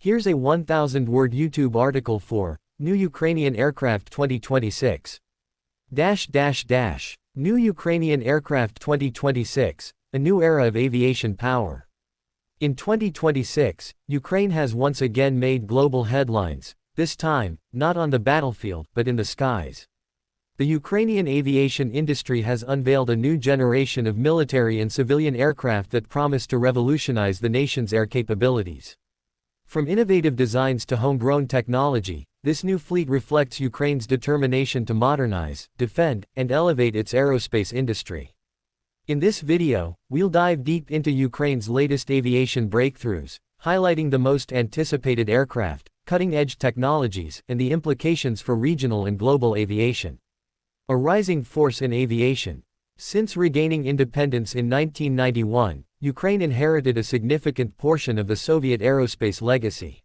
Here's a 1,000-word YouTube article for New Ukrainian Aircraft 2026. New Ukrainian Aircraft 2026, a new era of aviation power. In 2026, Ukraine has once again made global headlines, this time, not on the battlefield, but in the skies. The Ukrainian aviation industry has unveiled a new generation of military and civilian aircraft that promise to revolutionize the nation's air capabilities. From innovative designs to homegrown technology, this new fleet reflects Ukraine's determination to modernize, defend, and elevate its aerospace industry. In this video, we'll dive deep into Ukraine's latest aviation breakthroughs, highlighting the most anticipated aircraft, cutting-edge technologies, and the implications for regional and global aviation. A rising force in aviation. Since regaining independence in 1991, Ukraine inherited a significant portion of the Soviet aerospace legacy.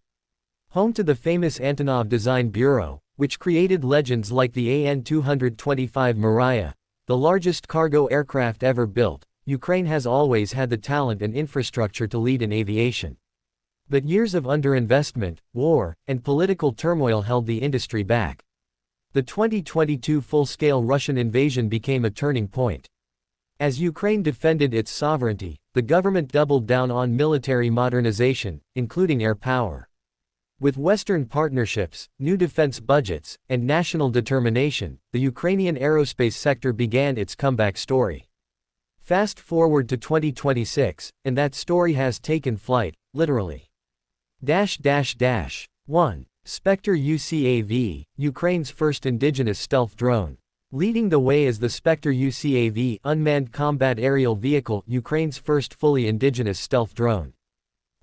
Home to the famous Antonov Design Bureau, which created legends like the AN-225 Mriya, the largest cargo aircraft ever built, Ukraine has always had the talent and infrastructure to lead in aviation. But years of underinvestment, war, and political turmoil held the industry back. The 2022 full-scale Russian invasion became a turning point. As Ukraine defended its sovereignty, the government doubled down on military modernization, including air power. With Western partnerships, new defense budgets, and national determination, the Ukrainian aerospace sector began its comeback story. Fast forward to 2026, and that story has taken flight, literally. 1. Spectre UCAV, Ukraine's first indigenous stealth drone. Leading the way is the Spectre UCAV, unmanned combat aerial vehicle, Ukraine's first fully indigenous stealth drone.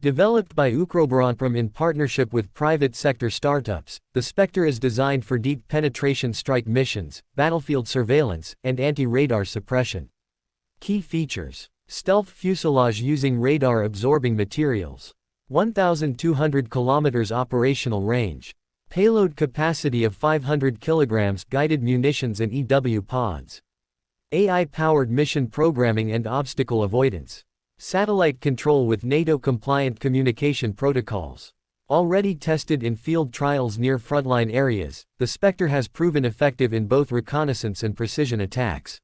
Developed by Ukroboronprom in partnership with private sector startups, the Spectre is designed for deep penetration strike missions, battlefield surveillance, and anti-radar suppression. Key features: stealth fuselage using radar-absorbing materials. 1,200 km operational range. Payload capacity of 500 kg, guided munitions and EW pods. AI-powered mission programming and obstacle avoidance. Satellite control with NATO-compliant communication protocols. Already tested in field trials near frontline areas, the Spectre has proven effective in both reconnaissance and precision attacks.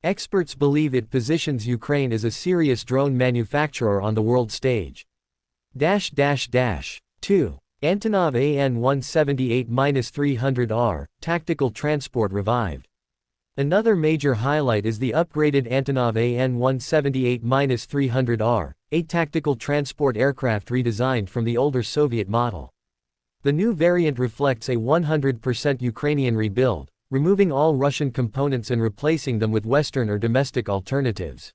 Experts believe it positions Ukraine as a serious drone manufacturer on the world stage. 2. Antonov AN-178-300R, tactical transport revived. Another major highlight is the upgraded Antonov AN-178-300R, a tactical transport aircraft redesigned from the older Soviet model. The new variant reflects a 100% Ukrainian rebuild, removing all Russian components and replacing them with Western or domestic alternatives.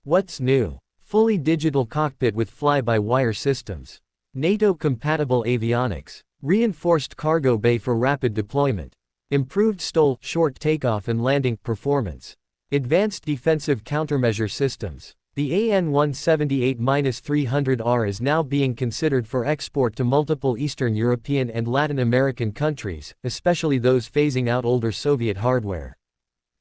What's new? Fully digital cockpit with fly-by-wire systems. NATO-compatible avionics. Reinforced cargo bay for rapid deployment. Improved STOL, short takeoff and landing, performance. Advanced defensive countermeasure systems. The AN-178-300R is now being considered for export to multiple Eastern European and Latin American countries, especially those phasing out older Soviet hardware.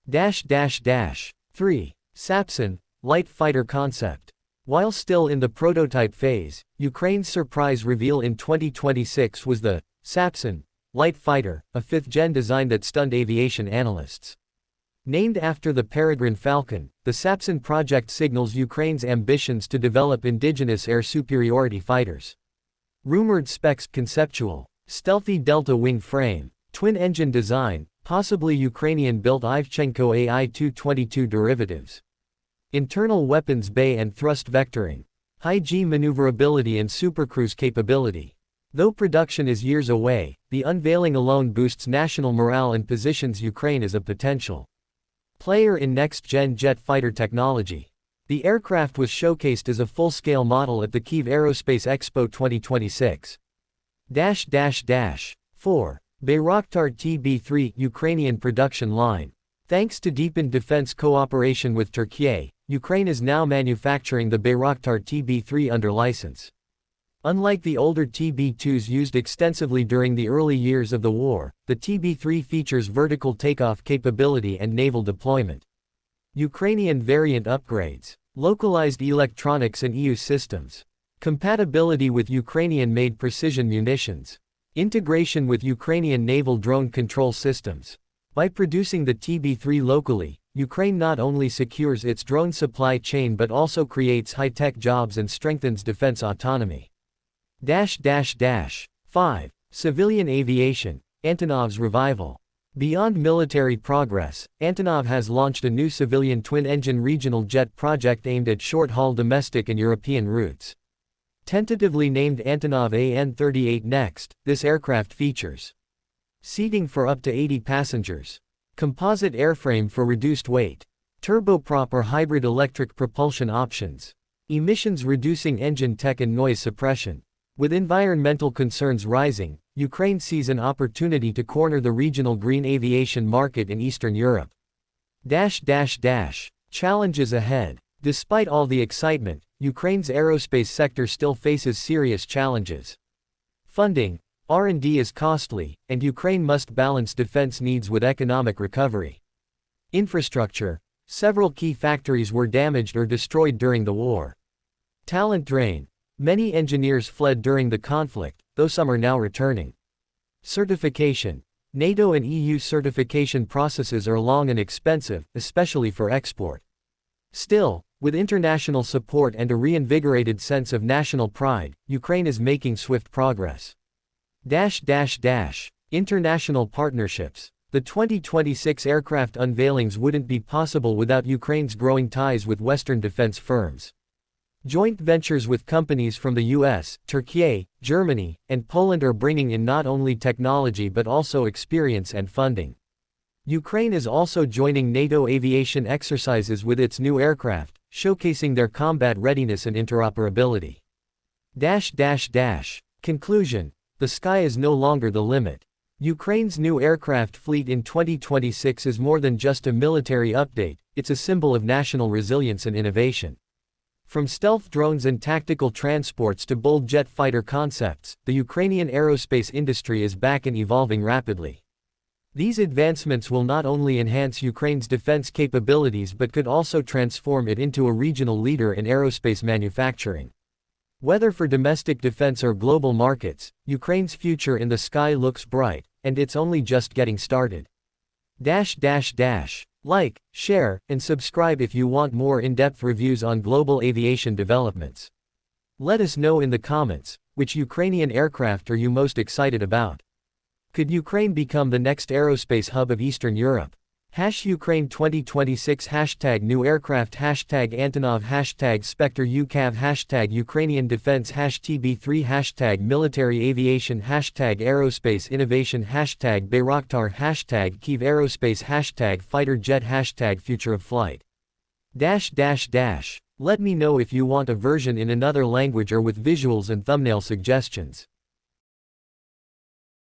3. Sapsan, light fighter concept. While still in the prototype phase, Ukraine's surprise reveal in 2026 was the Sapsan light fighter, a fifth-gen design that stunned aviation analysts. Named after the Peregrine Falcon, the Sapsan project signals Ukraine's ambitions to develop indigenous air superiority fighters. Rumored specs: conceptual, stealthy delta wing frame, twin-engine design, possibly Ukrainian-built Ivchenko AI-222 derivatives. Internal weapons bay and thrust vectoring. High-G maneuverability and supercruise capability. Though production is years away, the unveiling alone boosts national morale and positions Ukraine as a potential player in next-gen jet fighter technology. The aircraft was showcased as a full-scale model at the Kyiv Aerospace Expo 2026. 4. Bayraktar TB3 Ukrainian production line. Thanks to deepened defense cooperation with Turkey, Ukraine is now manufacturing the Bayraktar TB3 under license. Unlike the older TB2s used extensively during the early years of the war, the TB3 features vertical takeoff capability and naval deployment. Ukrainian variant upgrades, localized electronics and EU systems. Compatibility with Ukrainian-made precision munitions. Integration with Ukrainian naval drone control systems. By producing the TB3 locally, Ukraine not only secures its drone supply chain but also creates high-tech jobs and strengthens defense autonomy. 5. Civilian aviation. Antonov's revival. Beyond military progress, Antonov has launched a new civilian twin-engine regional jet project aimed at short-haul domestic and European routes. Tentatively named Antonov AN-38 Next, this aircraft features seating for up to 80 passengers, composite airframe for reduced weight, turboprop or hybrid electric propulsion options, emissions-reducing engine tech and noise suppression. With environmental concerns rising, Ukraine sees an opportunity to corner the regional green aviation market in Eastern Europe. Challenges ahead. Despite all the excitement, Ukraine's aerospace sector still faces serious challenges. Funding, R&D is costly, and Ukraine must balance defense needs with economic recovery. Infrastructure, several key factories were damaged or destroyed during the war. Talent drain, many engineers fled during the conflict, though some are now returning. Certification, NATO and EU certification processes are long and expensive, especially for export. Still, with international support and a reinvigorated sense of national pride, Ukraine is making swift progress. International partnerships. The 2026 aircraft unveilings wouldn't be possible without Ukraine's growing ties with Western defense firms. Joint ventures with companies from the US, Turkey, Germany, and Poland are bringing in not only technology but also experience and funding. Ukraine is also joining NATO aviation exercises with its new aircraft, showcasing their combat readiness and interoperability. Conclusion. The sky is no longer the limit. Ukraine's new aircraft fleet in 2026 is more than just a military update, it's a symbol of national resilience and innovation. From stealth drones and tactical transports to bold jet fighter concepts, the Ukrainian aerospace industry is back and evolving rapidly. These advancements will not only enhance Ukraine's defense capabilities but could also transform it into a regional leader in aerospace manufacturing. Whether for domestic defense or global markets, Ukraine's future in the sky looks bright, and it's only just getting started. Like, share, and subscribe if you want more in-depth reviews on global aviation developments. Let us know in the comments, which Ukrainian aircraft are you most excited about? Could Ukraine become the next aerospace hub of Eastern Europe? #Ukraine 2026 #new aircraft #Antonov #Spectre UCAV #Ukrainian defense #TB3 #military aviation #aerospace innovation #Bayraktar #Kyiv aerospace #fighter jet #future of flight. Let me know if you want a version in another language or with visuals and thumbnail suggestions.